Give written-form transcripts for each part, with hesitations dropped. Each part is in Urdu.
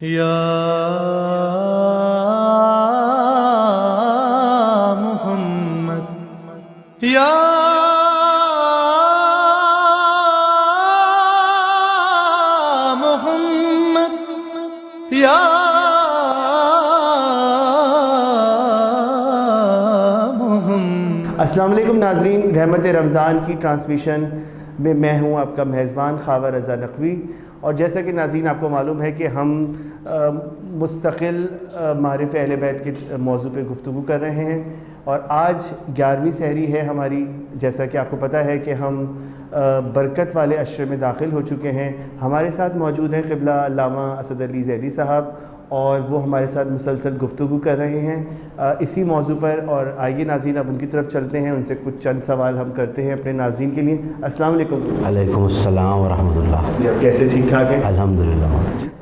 یا محمد یا محمد یا محمد۔ السلام علیکم ناظرین، رحمت رمضان کی ٹرانسمیشن میں میں ہوں آپ کا میزبان خاور رضا نقوی، اور جیسا کہ ناظرین آپ کو معلوم ہے کہ ہم مستقل معارف اہل بیت کے موضوع پہ گفتگو کر رہے ہیں، اور آج 11ویں سحری ہے ہماری۔ جیسا کہ آپ کو پتہ ہے کہ ہم برکت والے عشرے میں داخل ہو چکے ہیں۔ ہمارے ساتھ موجود ہیں قبلہ علامہ اسد علی زیدی صاحب، اور وہ ہمارے ساتھ مسلسل گفتگو کر رہے ہیں اسی موضوع پر۔ اور آئیے ناظرین اب ان کی طرف چلتے ہیں، ان سے کچھ چند سوال ہم کرتے ہیں اپنے ناظرین کے لیے۔ السلام علیکم۔ وعلیکم السلام ورحمۃ اللہ۔ جی آپ کیسے، ٹھیک ٹھاک ہیں؟ الحمدللہ۔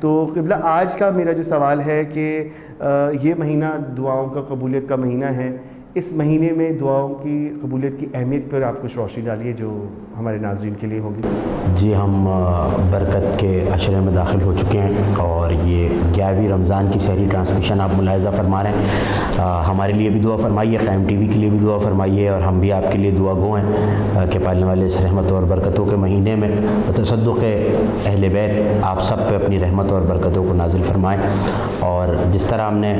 تو قبلہ آج کا میرا جو سوال ہے کہ یہ مہینہ دعاؤں کا قبولیت کا مہینہ ہے، اس مہینے میں دعاؤں کی قبولیت کی اہمیت پر آپ کچھ روشنی ڈالیے جو ہمارے ناظرین کے لیے ہوگی۔ جی ہم برکت کے عشرے میں داخل ہو چکے ہیں، اور یہ 11ویں رمضان کی سحری ٹرانسمیشن آپ ملاحظہ فرما رہے ہیں۔ ہمارے لیے بھی دعا فرمائیے، قائم ٹی وی کے لیے بھی دعا فرمائیے، اور ہم بھی آپ کے لیے دعا گو ہیں کہ پالنے والے اس رحمت اور برکتوں کے مہینے میں تصدق اہل بیت آپ سب پہ اپنی رحمت اور برکتوں کو نازل فرمائیں۔ اور جس طرح ہم نے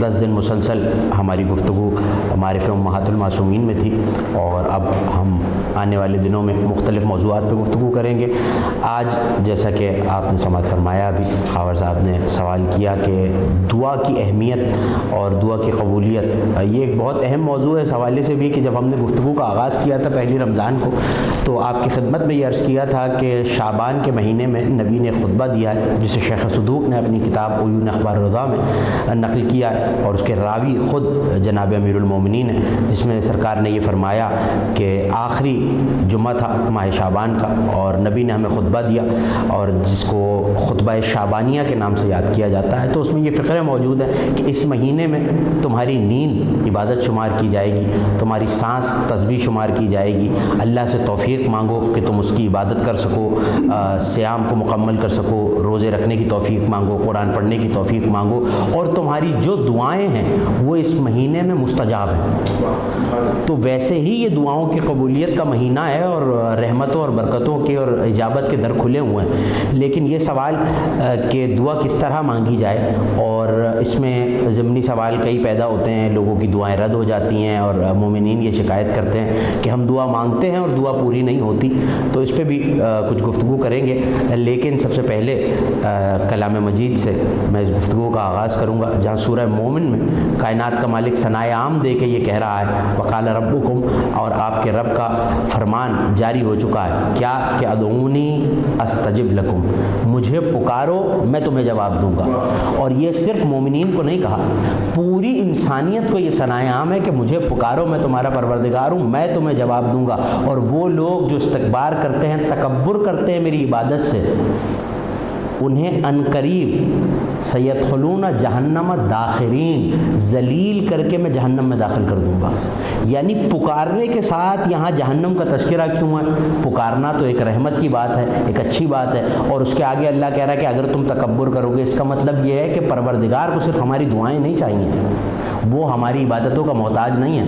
10 دن مسلسل ہماری گفتگو معارف امہات المعصومین میں تھی، اور اب ہم آنے والے دنوں میں مختلف موضوعات پہ گفتگو کریں گے۔ آج جیسا کہ آپ نے سماعت فرمایا، ابھی خاور صاحب نے سوال کیا کہ دعا کی اہمیت اور دعا کی قبولیت، یہ ایک بہت اہم موضوع ہے اس حوالے سے بھی کہ جب ہم نے گفتگو کا آغاز کیا تھا پہلی رمضان کو، تو آپ کی خدمت میں یہ عرض کیا تھا کہ شعبان کے مہینے میں نبی نے خطبہ دیا ہے، جسے شیخ صدوق نے اپنی کتاب عیون اخبار رضا میں نقل کیا ہے، اور اس کے راوی خود جناب امیر المومنین ہے، جس میں سرکار نے یہ فرمایا کہ آخری جمعہ تھا ماہ شعبان کا، اور نبی نے ہمیں خطبہ دیا، اور جس کو خطبہ شعبانیہ کے نام سے یاد کیا جاتا ہے۔ تو اس میں یہ فقرہ موجود ہے کہ اس مہینے میں تمہاری نیند عبادت شمار کی جائے گی، تمہاری سانس تسبیح شمار کی جائے گی، اللہ سے توفیق مانگو کہ تم اس کی عبادت کر سکو، صیام کو مکمل کر سکو، روزے رکھنے کی توفیق مانگو، قرآن پڑھنے کی توفیق مانگو، اور تمہاری جو دعائیں ہیں وہ اس مہینے میں مستجاب ہیں۔ تو ویسے ہی یہ دعاؤں کی قبولیت کا مہینہ ہے، اور رحمتوں اور برکتوں کے اور اجابت کے در کھلے ہوئے ہیں۔ لیکن یہ سوال کہ دعا کس طرح مانگی جائے، اور اس میں ضمنی سوال کئی پیدا ہوتے ہیں، لوگوں کی دعائیں رد ہو جاتی ہیں، اور مومنین یہ شکایت کرتے ہیں کہ ہم دعا مانگتے ہیں اور دعا پوری نہیں ہوتی۔ تو اس پہ بھی کچھ گفتگو کریں گے، لیکن سب سے پہلے کلام مجید سے میں اس گفتگو کا آغاز کروں گا، جہاں سورہ مومن میں کائنات کا مالک ثنائے عام دے کے یہ کہہ رہا ہے وقال ربکم، اور آپ کے رب کا فرمان جاری ہو چکا ہے کیا کہ ادعونی استجب لکم، مجھے پکارو میں تمہیں جواب دوں گا۔ اور یہ صرف مومنین کو نہیں کہا، پوری انسانیت کو یہ ثنائے عام ہے کہ مجھے پکارو میں تمہارا پروردگار ہوں، میں تمہیں جواب دوں گا۔ اور وہ لوگ جو استکبار کرتے ہیں، تکبر کرتے ہیں میری عبادت سے، انہیں عنقریب سیدخلون جہنم داخرین، ذلیل کر کے میں جہنم میں داخل کر دوں گا۔ یعنی پکارنے کے ساتھ یہاں جہنم کا تذکرہ کیوں ہے؟ پکارنا تو ایک رحمت کی بات ہے، ایک اچھی بات ہے، اور اس کے آگے اللہ کہہ رہا ہے کہ اگر تم تکبر کرو گے، اس کا مطلب یہ ہے کہ پروردگار کو صرف ہماری دعائیں نہیں چاہیے، وہ ہماری عبادتوں کا محتاج نہیں ہے۔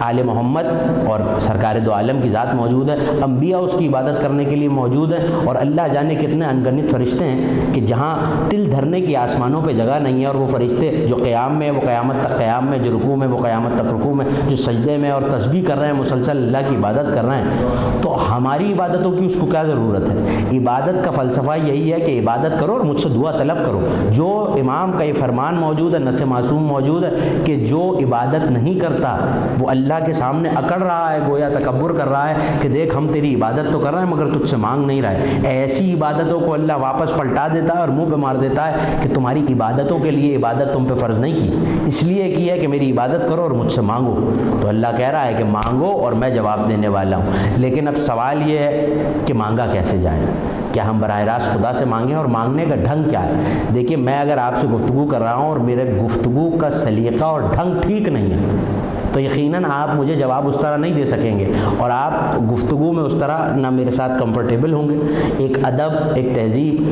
آل محمد اور سرکار دو عالم کی ذات موجود ہے، انبیاء اس کی عبادت کرنے کے لیے موجود ہیں، اور اللہ جانے کتنے انگنت فرشتے ہیں کہ جہاں تل دھرنے کی آسمانوں پہ جگہ نہیں ہے، اور وہ فرشتے جو قیام میں وہ قیامت تک قیام میں، جو رکوع میں وہ قیامت تک رکوع میں، جو سجدے میں اور تسبیح کر رہے ہیں، مسلسل اللہ کی عبادت کر رہے ہیں۔ تو ہماری عبادتوں کی اس کو کیا ضرورت ہے؟ عبادت کا فلسفہ یہی ہے کہ عبادت کرو اور مجھ سے دعا طلب کرو۔ جو امام کا یہ فرمان موجود ہے، نص معصوم موجود ہے کہ جو عبادت نہیں کرتا وہ اللہ کے سامنے اکڑ رہا ہے، گویا تکبر کر رہا ہے کہ دیکھ ہم تیری عبادت تو کر رہے ہیں مگر تجھ سے مانگ نہیں رہے۔ ایسی عبادتوں کو اللہ واپس پلٹا دیتا ہے اور منہ پہ مار دیتا ہے کہ تمہاری عبادتوں کے لیے عبادت تم پہ فرض نہیں کی، اس لیے کی ہے کہ میری عبادت کرو اور مجھ سے مانگو۔ تو اللہ کہہ رہا ہے کہ مانگو اور میں جواب دینے والا ہوں۔ لیکن اب سوال یہ ہے کہ مانگا کیسے جائے؟ کیا ہم براہ راست خدا سے مانگیں، اور مانگنے کا ڈھنگ کیا ہے؟ دیکھیے میں اگر آپ سے گفتگو کر رہا ہوں اور میرے گفتگو کا سلیقہ اور ڈھنگ ٹھیک نہیں ہے تو یقیناً آپ مجھے جواب اس طرح نہیں دے سکیں گے، اور آپ گفتگو میں اس طرح نہ میرے ساتھ کمفرٹیبل ہوں گے۔ ایک ادب، ایک تہذیب،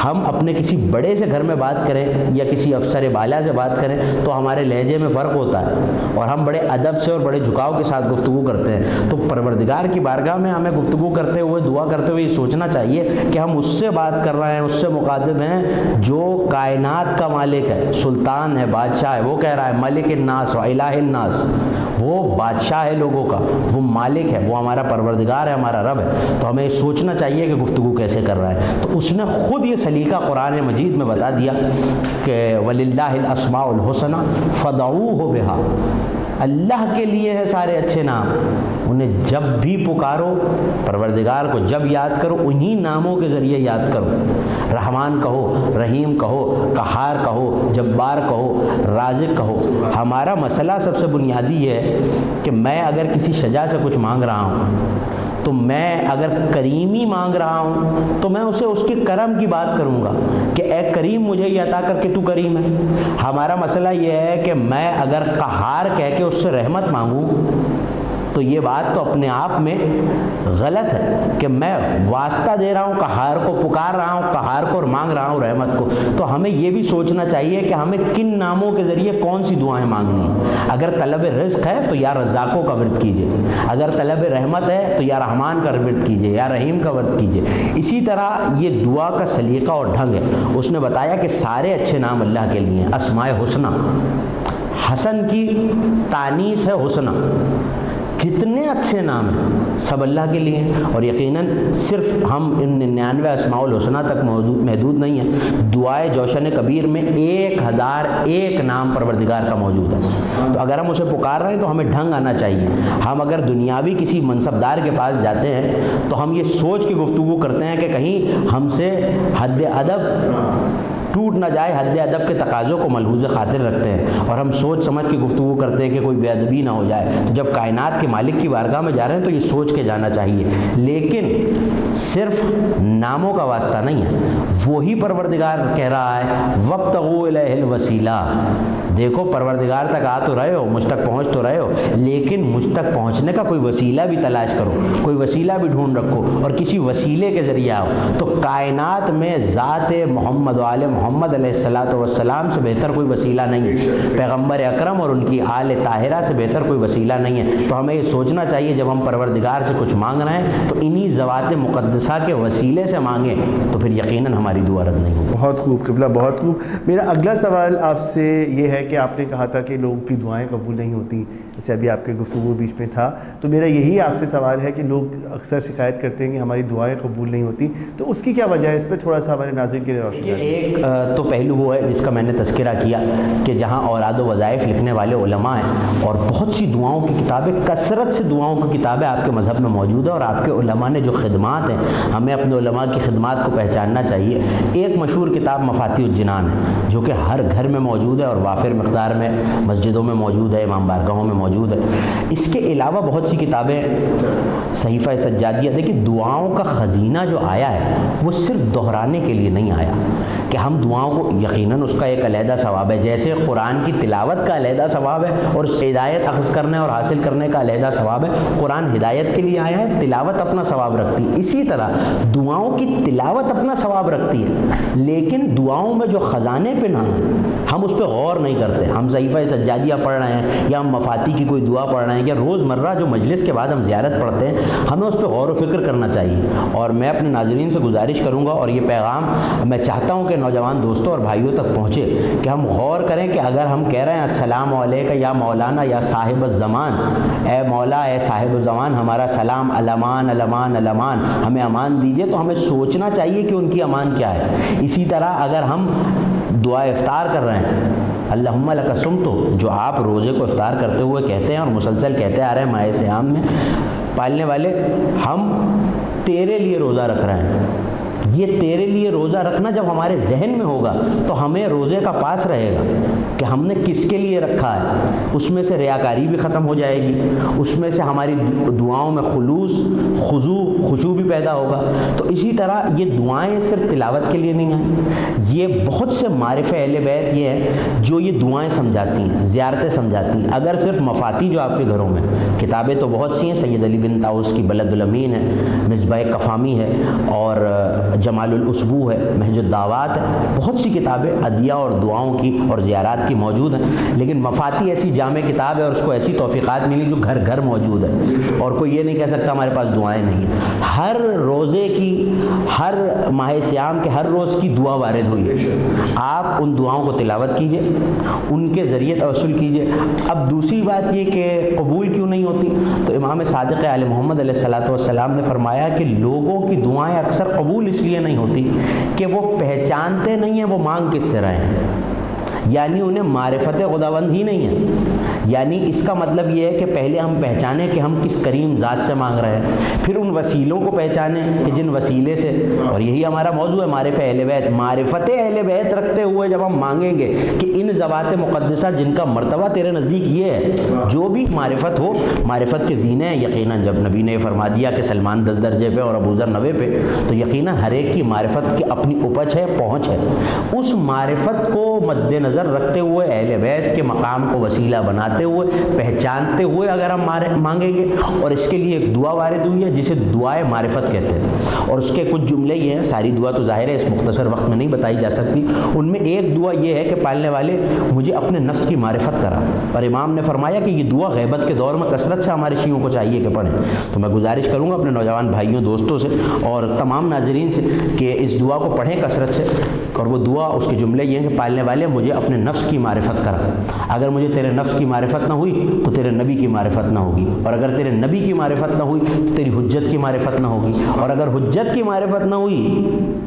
ہم اپنے کسی بڑے سے گھر میں بات کریں یا کسی افسر بالا سے بات کریں تو ہمارے لہجے میں فرق ہوتا ہے، اور ہم بڑے ادب سے اور بڑے جھکاؤ کے ساتھ گفتگو کرتے ہیں۔ تو پروردگار کی بارگاہ میں ہمیں گفتگو کرتے ہوئے، دعا کرتے ہوئے یہ سوچنا چاہیے کہ ہم اس سے بات کر رہے ہیں، اس سے مخاطب ہیں جو کائنات کا مالک ہے، سلطان ہے، بادشاہ ہے۔ وہ کہہ رہا ہے ملک الناس و الہ الناس، وہ بادشاہ ہے لوگوں کا، وہ مالک ہے، وہ ہمارا پروردگار ہے، ہمارا رب ہے۔ تو ہمیں سوچنا چاہیے کہ گفتگو کیسے کر رہا ہے۔ تو اس نے خود یہ سلیقہ قرآن مجید میں بتا دیا کہ وَلِلَّهِ الْأَسْمَاءُ الْحُسْنَى فَادْعُوهُ بِهَا، اللہ کے لیے ہے سارے اچھے نام، انہیں جب بھی پکارو، پروردگار کو جب یاد کرو، انہی ناموں کے ذریعے یاد کرو۔ رحمان کہو، رحیم کہو، قہار کہو، جبار کہو، رازق کہو۔ ہمارا مسئلہ سب سے بنیادی یہ ہے کہ میں اگر کسی شجاع سے کچھ مانگ رہا ہوں تو میں اگر کریمی مانگ رہا ہوں تو میں اسے اس کے کرم کی بات کروں گا کہ اے کریم مجھے یہ عطا کر کے تو کریم ہے۔ ہمارا مسئلہ یہ ہے کہ میں اگر قہار کہہ کے اس سے رحمت مانگوں تو یہ بات تو اپنے آپ میں غلط ہے کہ میں واسطہ دے رہا ہوں قہار کو، پکار رہا ہوں قہار کو اور مانگ رہا ہوں رحمت کو۔ تو ہمیں یہ بھی سوچنا چاہیے کہ ہمیں کن ناموں کے ذریعے کون سی دعائیں مانگنی ہیں۔ اگر طلب رزق ہے تو یا رزاقوں کا ورد کیجئے، اگر طلب رحمت ہے تو یا رحمان کا ورد کیجئے، یا رحیم کا ورد کیجئے۔ اسی طرح یہ دعا کا سلیقہ اور ڈھنگ ہے۔ اس نے بتایا کہ سارے اچھے نام اللہ کے لیے ہیں، اسماء حسنہ، حسن کی تانیث ہے حسنہ، جتنے اچھے نام ہیں سب اللہ کے لیے ہیں۔ اور یقیناً صرف ہم ان 99 اسماء الحسنہ تک محدود نہیں ہیں، دعائے جوشن کبیر میں 1001 نام پروردگار کا موجود ہے۔ تو اگر ہم اسے پکار رہے ہیں تو ہمیں ڈھنگ آنا چاہیے۔ ہم اگر دنیاوی کسی منصبدار کے پاس جاتے ہیں تو ہم یہ سوچ کے گفتگو کرتے ہیں کہ کہیں ہم سے حد ادب ٹوٹ نہ جائے، حد ادب کے تقاضوں کو ملحوظ خاطر رکھتے ہیں، اور ہم سوچ سمجھ کے گفتگو کرتے ہیں کہ کوئی بے ادبی نہ ہو جائے۔ تو جب کائنات کے مالک کی بارگاہ میں جا رہے ہیں تو یہ سوچ کے جانا چاہیے، لیکن صرف ناموں کا واسطہ نہیں ہے۔ وہی پروردگار کہہ رہا ہے وَابْتَغُوا إِلَيْهِ الْوَسِيلَةَ، دیکھو پروردگار تک آ تو رہے ہو، مجھ تک پہنچ تو رہے ہو، لیکن مجھ تک پہنچنے کا کوئی وسیلہ بھی تلاش کرو، کوئی وسیلہ بھی ڈھونڈ رکھو، اور کسی وسیلے کے ذریعے آؤ۔ تو کائنات میں ذات محمد و آل محمد علیہ السلام سے بہتر کوئی وسیلہ نہیں ہے، پیغمبر اکرم اور ان کی آل طاہرہ سے بہتر کوئی وسیلہ نہیں ہے۔ تو ہمیں یہ سوچنا چاہیے جب ہم پروردگار سے کچھ مانگ رہے ہیں تو انہی ذوات مقدسہ کے وسیلے سے مانگیں، تو پھر یقیناً ہماری دعا رد نہیں ہوگی۔ بہت خوب قبلہ، بہت خوب۔ میرا اگلا سوال آپ سے یہ ہے کہ آپ نے کہا تھا کہ لوگوں کی دعائیں قبول نہیں ہوتی، جیسے ابھی آپ کے گفتگو بیچ میں تھا، تو میرا یہی آپ سے سوال ہے کہ لوگ اکثر شکایت کرتے ہیں کہ ہماری دعائیں قبول نہیں ہوتی، تو اس کی کیا وجہ ہے؟ اس پہ تھوڑا سا ہمارے ناظرین کے لیے روشنی۔ ایک تو پہلو وہ ہے جس کا میں نے تذکرہ کیا کہ جہاں اوراد و وظائف لکھنے والے علماء ہیں اور بہت سی دعاؤں کی کتابیں، کثرت سے دعاؤں کی کتابیں آپ کے مذہب میں موجود ہیں، اور آپ کے علماء نے جو خدمات ہیں، ہمیں اپنے علماء کی خدمات کو پہچاننا چاہیے۔ ایک مشہور کتاب مفاتیح الجنان ہے جو کہ ہر گھر میں موجود ہے اور وافر مقدار میں مسجدوں میں موجود ہے، امام بارگاہوں میں موجود ہے۔ اس کے علاوہ بہت سی کتابیں، صحیفہ سجادیہ، دیکھیں دعاؤں کا خزینہ جو آیا ہے وہ صرف دہرانے کے لیے نہیں آیا کہ ہم دعاؤں کو، یقیناً اس کا ایک علیحدہ ثواب ہے، جیسے قرآن کی تلاوت کا علیحدہ ثواب ہے اور ہدایت اخذ کرنے اور حاصل کرنے کا علیحدہ ثواب ہے۔ قرآن ہدایت کے لیے آیا ہے، تلاوت اپنا ثواب رکھتی ہے، اسی طرح دعاؤں کی تلاوت اپنا ثواب رکھتی ہے، لیکن دعاؤں میں جو خزانے پہ نہ ہیں ہم اس پہ غور نہیں کرتے۔ ہم صحیفہ سجادیہ پڑھ رہے ہیں یا ہم مفاتیح کی کوئی دعا پڑھ رہے ہیں یا روزمرہ جو مجلس کے بعد ہم زیارت پڑھتے ہیں، ہمیں اس پہ غور و فکر کرنا چاہیے۔ اور میں اپنے ناظرین سے گزارش کروں گا، اور یہ پیغام میں چاہتا ہوں کہ نوجوان دوستوں اور بھائیوں تک پہنچے، کہ ہم غور کریں کہ اگر ہم کہہ رہے ہیں السلام علیکہ یا مولانا یا صاحب الزمان، اے مولا اے صاحب الزمان ہمارا سلام، الامان الامان الامان، ہمیں امان دیجئے، تو ہمیں سوچنا چاہیے کہ ان کی امان کیا ہے۔ اسی طرح اگر ہم دعا افطار کر رہے ہیں اللہم لک صمت، جو آپ روزے کو افطار کرتے ہوئے کہتے ہیں اور مسلسل کہتے آ رہے ہیں ماہ صیام میں، پالنے والے ہم تیرے لیے روزہ رکھ رہے ہیں، یہ تیرے لیے روزہ رکھنا جب ہمارے ذہن میں ہوگا تو ہمیں روزے کا پاس رہے گا کہ ہم نے کس کے لیے رکھا ہے، اس میں سے ریاکاری بھی ختم ہو جائے گی، اس میں سے ہماری دعاؤں میں خلوص، خشوع بھی پیدا ہوگا۔ تو اسی طرح یہ دعائیں صرف تلاوت کے لیے نہیں ہیں، یہ بہت سے معارف اہل بیت یہ ہے جو یہ دعائیں سمجھاتی ہیں، زیارتیں سمجھاتی ہیں۔ اگر صرف مفاتی جو آپ کے گھروں میں، کتابیں تو بہت سی ہیں، سید علی بن طاؤس کی بلد الامین ہے، مصباح کفامی ہے، اور جمال الاسبوع ہے، محج الدعوات ہے، بہت سی کتابیں ادعیہ اور دعاؤں کی اور زیارات کی موجود ہیں، لیکن مفاتی ایسی جامع کتاب ہے اور اس کو ایسی توفیقات ملی جو گھر گھر موجود ہے، اور کوئی یہ نہیں کہہ سکتا ہمارے پاس دعائیں نہیں ہیں۔ ہر روزے کی، ہر ماہ سیام کے ہر روز کی دعا وارد ہوئی ہے، آپ ان دعاؤں کو تلاوت کیجئے، ان کے ذریعے توسل کیجئے۔ اب دوسری بات یہ کہ قبول کیوں نہیں ہوتی، تو امام صادق آل محمد علیہ السلام نے فرمایا کہ لوگوں کی دعائیں اکثر قبول اس لیے نہیں ہوتی کہ وہ پہچانتے نہیں ہیں وہ مانگ کس سے رہے ہیں، یعنی انہیں معرفت خداوند ہی نہیں ہے۔ یعنی اس کا مطلب یہ ہے کہ پہلے ہم پہچانیں کہ ہم کس کریم ذات سے مانگ رہے ہیں، پھر ان وسیلوں کو پہچانیں کہ جن وسیلے سے، اور یہی ہمارا موضوع ہے معرفت اہل بیت۔ معرفت اہل بیت رکھتے ہوئے جب ہم مانگیں گے کہ ان ذوات مقدسہ جن کا مرتبہ تیرے نزدیک یہ ہے، جو بھی معرفت ہو، معرفت کے زینے ہیں، یقیناً جب نبی نے فرما دیا کہ سلمان 10 درجے پہ اور ابوذر 90 پہ، تو یقیناً ہر ایک کی معرفت کی اپنی اپج ہے، پہنچ ہے۔ اس معرفت کو مد نظر رکھتے ہوئے، اہل بیت کے مقام کو وسیلہ بناتے ہوئے، پہچانتے ہوئے اگر ہم مانگیں گے، اور اس کے لیے ایک دعا وارد ہوئی ہے جسے دعائے معرفت کہتے ہیں، اور اس کے کچھ جملے یہ ہیں، ساری دعا تو ظاہر ہے اس مختصر وقت میں نہیں بتائی جا سکتی۔ ان میں ایک دعا یہ ہے کہ پالنے والے مجھے اپنے نفس کی معرفت کرا، اور امام نے فرمایا کہ یہ دعا غیبت کے دور میں کثرت سے ہمارے شیعوں کو چاہیے کہ پڑھیں۔ تو میں گزارش کروں گا اپنے نوجوان بھائیوں، دوستوں سے اور تمام ناظرین سے کہ اس دعا کو پڑھیں کثرت سے، اور وہ دعا، اس کے جملے یہ ہیں کہ پالنے والے مجھے اپنے نفس کی معرفت کرا، اگر مجھے تیرے نفس کی معرفت نہ ہوئی تو تیرے نبی کی معرفت نہ ہوگی، اور اگر تیرے نبی کی معرفت نہ ہوئی تو تیری حجت کی معرفت نہ ہوگی، اور اگر حجت کی معرفت نہ ہوئی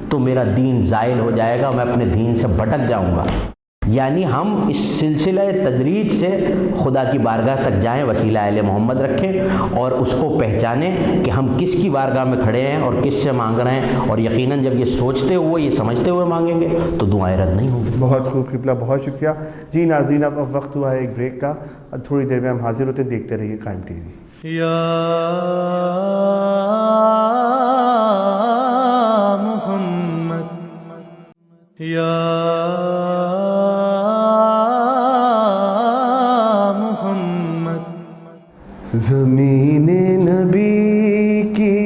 تو میرا دین زائل ہو جائے گا، میں اپنے دین سے بھٹک جاؤں گا۔ یعنی ہم اس سلسلہ تدریج سے خدا کی بارگاہ تک جائیں، وسیلہ اہل محمد رکھیں اور اس کو پہچانیں کہ ہم کس کی بارگاہ میں کھڑے ہیں اور کس سے مانگ رہے ہیں، اور یقیناً جب یہ سوچتے ہوئے، یہ سمجھتے ہوئے مانگیں گے تو دعائیں رد نہیں ہوں گی۔ بہت خوب قبلہ، بہت شکریہ جی۔ ناظرین اب وقت ہوا ہے ایک بریک کا، اب تھوڑی دیر میں ہم حاضر ہوتے ہیں، دیکھتے رہیے قائم ٹی وی۔ یا محمد، یا محمد۔ زمین نبی کی،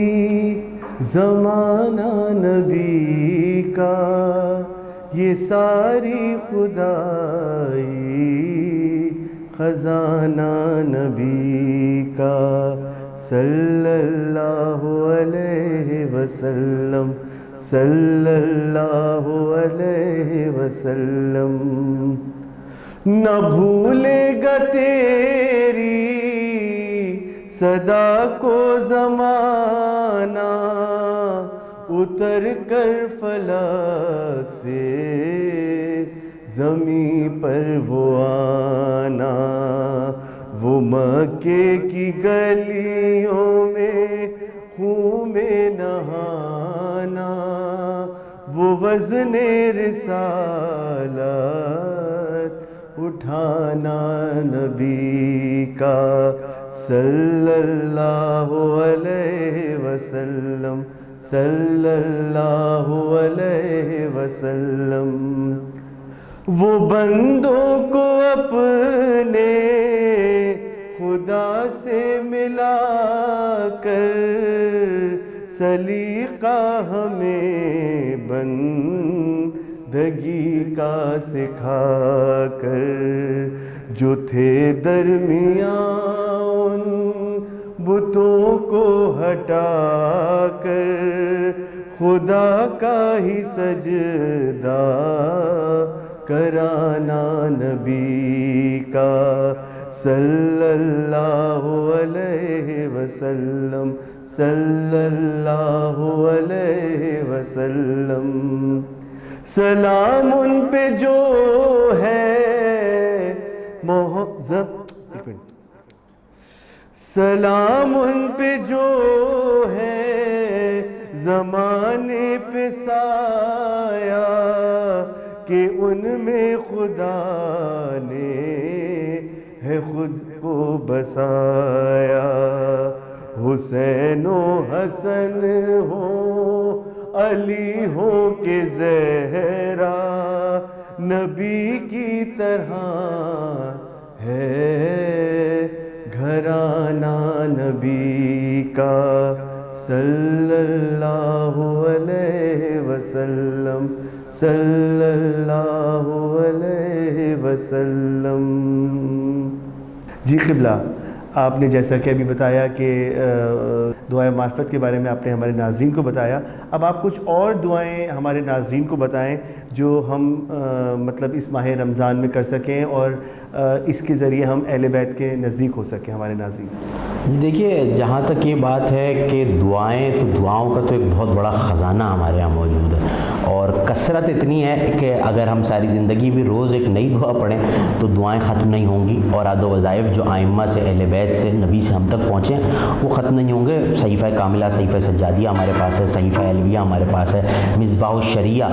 زمانہ نبی کا، یہ ساری خدائی خزانہ نبی کا، صلی اللہ علیہ وسلم، صلی اللہ علیہ وسلم۔ نہ بھولے گا تیری صدا کو زمانہ، اتر کر فلک سے زمین پر وہ آنا، وہ مکے کی گلیوں میں خون میں نہانا، وہ وزن رسالت اٹھانا نبی کا، صلی اللہ علیہ وسلم، صلی اللہ علیہ وسلم۔ وہ بندوں کو اپنے خدا سے ملا کر، سلیقہ ہمیں بندگی کا سکھا کر، جو تھے درمیان ان بتوں کو ہٹا کر، خدا کا ہی سجدہ کرانا نبی کا، صلی اللہ علیہ وسلم، صلی اللہ علیہ وسلم۔ سلام ان پہ جو ہے سلام ان پہ جو ہے زمانے پہ سایہ کہ ان میں خدا نے ہے خود کو بسایا. حسین و حسن ہو علی ہو کہ زہرا نبی کی طرح ہے گھرانہ نبی کا صلی اللہ علیہ وسلم صلی اللہ علیہ وسلم. جی قبلہ، آپ نے جیسا کہ ابھی بتایا کہ دعائے معرفت کے بارے میں آپ نے ہمارے ناظرین کو بتایا، اب آپ کچھ اور دعائیں ہمارے ناظرین کو بتائیں جو ہم مطلب اس ماہ رمضان میں کر سکیں اور اس کے ذریعے ہم اہل بیت کے نزدیک ہو سکیں ہمارے ناظرین. جی دیکھیے، جہاں تک یہ بات ہے کہ دعائیں، تو دعاؤں کا تو ایک بہت بڑا خزانہ ہمارے یہاں موجود ہے، اور کثرت اتنی ہے کہ اگر ہم ساری زندگی بھی روز ایک نئی دعا پڑھیں تو دعائیں ختم نہیں ہوں گی، اور عاد و وظائف جو آئمہ سے، اہل بیت سے، نبی سے ہم تک پہنچے وہ ختم نہیں ہوں گے. صحیفہ کاملہ، صحیفہ سجادیہ ہمارے پاس ہے، صحیفہ علویہ ہمارے پاس ہے، مصباح الشریعہ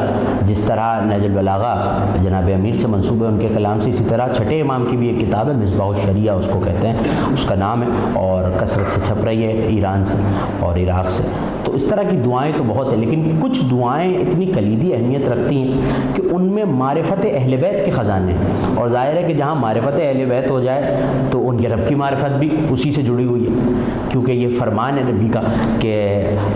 جس طرح نہج البلاغہ جناب امیر سے منسوب ہے ان کے کلام سے، اسی طرح چھٹے امام کی بھی ایک کتاب ہے مصباح الشریعہ اس کو کہتے ہیں، اس کا نام ہے، اور کثرت سے چھپ رہی ہے ایران سے اور عراق سے. تو اس طرح کی دعائیں تو بہت ہیں، لیکن کچھ دعائیں اتنی کلیدی اہمیت رکھتی ہیں کہ ان میں معرفت اہل بیت کے خزانے ہیں، اور ظاہر ہے کہ جہاں معرفت اہل بیت ہو جائے تو ان کے رب کی معرفت بھی اسی سے جڑی ہوئی ہے، کیونکہ یہ فرمان ہے نبی کا کہ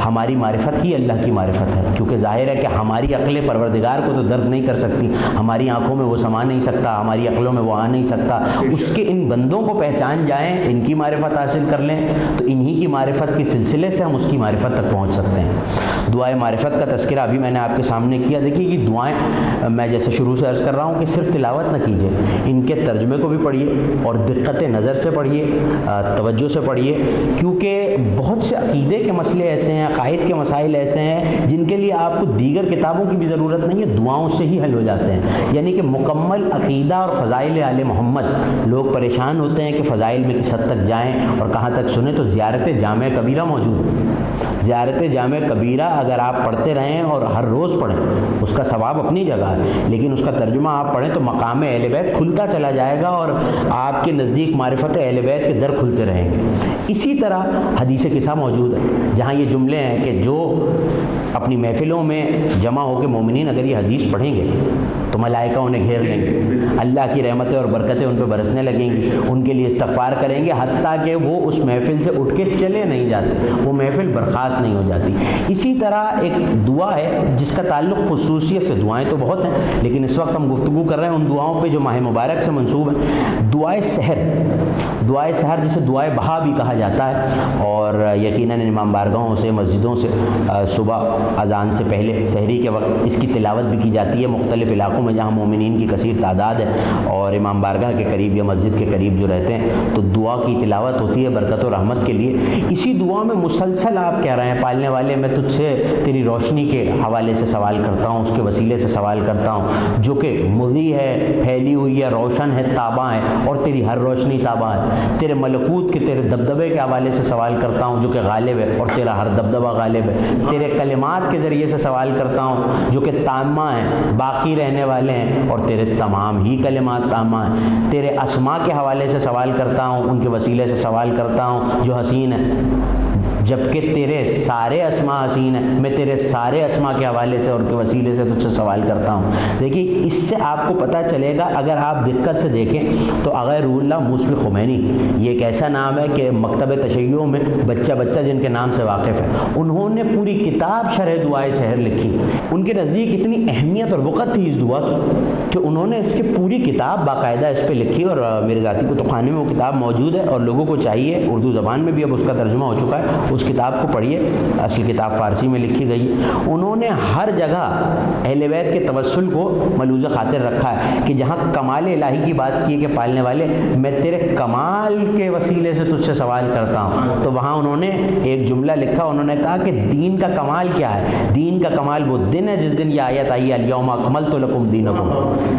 ہماری معرفت ہی اللہ کی معرفت ہے. کیونکہ ظاہر ہے کہ ہماری عقل پروردگار کو تو درک نہیں کر سکتی، ہماری آنکھوں میں وہ سما نہیں سکتا، ہماری عقلوں میں وہ آ نہیں سکتا. اس کے ان بندوں کو پہچان جائیں، ان کی معرفت حاصل کر لیں تو انہی کی معرفت کے سلسلے سے ہم اس کی معرفت تک پہنچ سکتے ہیں. دعائے معرفت کا تذکرہ ابھی میں نے آپ کے سامنے کیا. دیکھیے یہ دعائیں میں جیسے شروع سے عرض کر رہا ہوں کہ صرف تلاوت نہ کیجیے، ان کے ترجمے کو بھی پڑھیے اور دقت نظر سے پڑھیے، توجہ سے پڑھیے، کیونکہ بہت سے عقیدے کے مسئلے ایسے ہیں، عقائد کے مسائل ایسے ہیں جن کے لیے آپ کو دیگر کتابوں کی بھی ضرورت نہیں ہے، دعاؤں سے ہی حل ہو جاتے ہیں. یعنی کہ مکمل عقیدہ اور فضائل آل محمد، لوگ پریشان ہوتے ہیں کہ فضائل میں کس حد تک جائیں اور کہاں تک سنیں، تو زیارت جامع کبیرہ موجود ہے. زیارت جامع کبیرہ اگر آپ پڑھتے رہیں اور ہر روز پڑھیں اس کا ثواب اپنی جگہ ہے، لیکن اس کا ترجمہ آپ پڑھیں تو مقام اہل بیت کھلتا چلا جائے گا اور آپ کے نزدیک معرفت اہل بیت کے در کھلتے رہیں گے. اسی طرح حدیث قصہ موجود ہے جہاں یہ جملے ہیں کہ جو اپنی محفلوں میں جمع ہو کے مومنین اگر یہ حدیث پڑھیں گے تو ملائکہ انہیں گھیر لیں گے، اللہ کی رحمتیں اور برکتیں ان پہ برسنے لگیں گی، ان کے لیے استغفار کریں گے حتیٰ کہ وہ اس محفل سے اٹھ کے چلے نہیں جاتے، وہ محفل برخاست نہیں ہو جاتی. اسی طرح ایک دعا ہے جس کا تعلق خصوصیت سے، دعائیں تو بہت ہیں لیکن اس وقت ہم گفتگو کر رہے ہیں ان دعاؤں پہ جو ماہ مبارک سے منسوب ہیں. دعائے سحر، دعائے سحر جسے دعائے بہا بھی کہا جاتا ہے، اور یقیناً امام بارگاہوں سے، مسجدوں سے صبح اذان سے پہلے سحری کے وقت اس کی تلاوت بھی کی جاتی ہے مختلف علاقوں میں جہاں مومنین کی کثیر تعداد ہے اور امام بارگاہ کے قریب یا مسجد کے قریب جو رہتے ہیں تو دعا کی تلاوت ہوتی ہے برکت و رحمت کے لیے. اسی دعا میں مسلسل آپ کہہ رہے ہیں پالنے والے میں تجھ سے تیری روشنی کے حوالے سے سوال کرتا ہوں، اس کے وسیلے سے سوال کرتا ہوں جو کہ مضی ہے، پھیلی ہوئی ہے، روشن ہے، تاباں ہے، اور تیری ہر روشنی تاباں ہے. تیرے ملکوت کے، تیرے دبدبے کے حوالے سے سوال کرتا ہوں جو کہ غالب ہے اور تیرا ہر دبدبہ غالب ہے. تیرے کلمات کے ذریعے سے سوال کرتا ہوں جو کہ تامہ ہیں، باقی رہنے والے ہیں، اور تیرے تمام ہی کلمات تامہ ہیں. تیرے اسماء کے حوالے سے سوال کرتا ہوں، ان کے وسیلے سے سوال کرتا ہوں جو حسین ہے، جبکہ تیرے سارے اسماء حسین ہیں. میں تیرے سارے اسماء کے حوالے سے اور کے وسیلے سے تجھ سے سوال کرتا ہوں. دیکھیے اس سے آپ کو پتہ چلے گا اگر آپ دقت سے دیکھیں تو آغا روح اللہ موسوی خمینی یہ ایک ایسا نام ہے کہ مکتب تشیع میں بچہ بچہ جن کے نام سے واقف ہے انہوں نے پوری کتاب شرح دعائے سحر لکھی. ان کے نزدیک اتنی اہمیت اور وقت تھی اس دعا کی کہ انہوں نے اس کی پوری کتاب باقاعدہ اس پہ لکھی، اور میرے ذاتی کتب خانے میں وہ کتاب موجود ہے اور لوگوں کو چاہیے، اردو زبان میں بھی اب اس کا ترجمہ ہو چکا ہے، اس کتاب کو پڑھیے. اصل کتاب فارسی میں لکھی گئی. انہوں نے ہر جگہ اہل بیت کے توسل کو ملوز خاطر رکھا ہے کہ جہاں کمال الہی کی بات کی کہ پالنے والے میں تیرے کمال کے وسیلے سے تجھ سے سوال کرتا ہوں، تو وہاں انہوں نے ایک جملہ لکھا، انہوں نے کہا کہ دین کا کمال کیا ہے؟ دین کا کمال وہ دن ہے جس دن یہ آیت آئی الیوم اکملت لکم دینکم،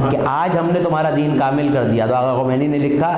کہ آج ہم نے تمہارا دین کامل کر دیا. تو آغا خمینی نے لکھا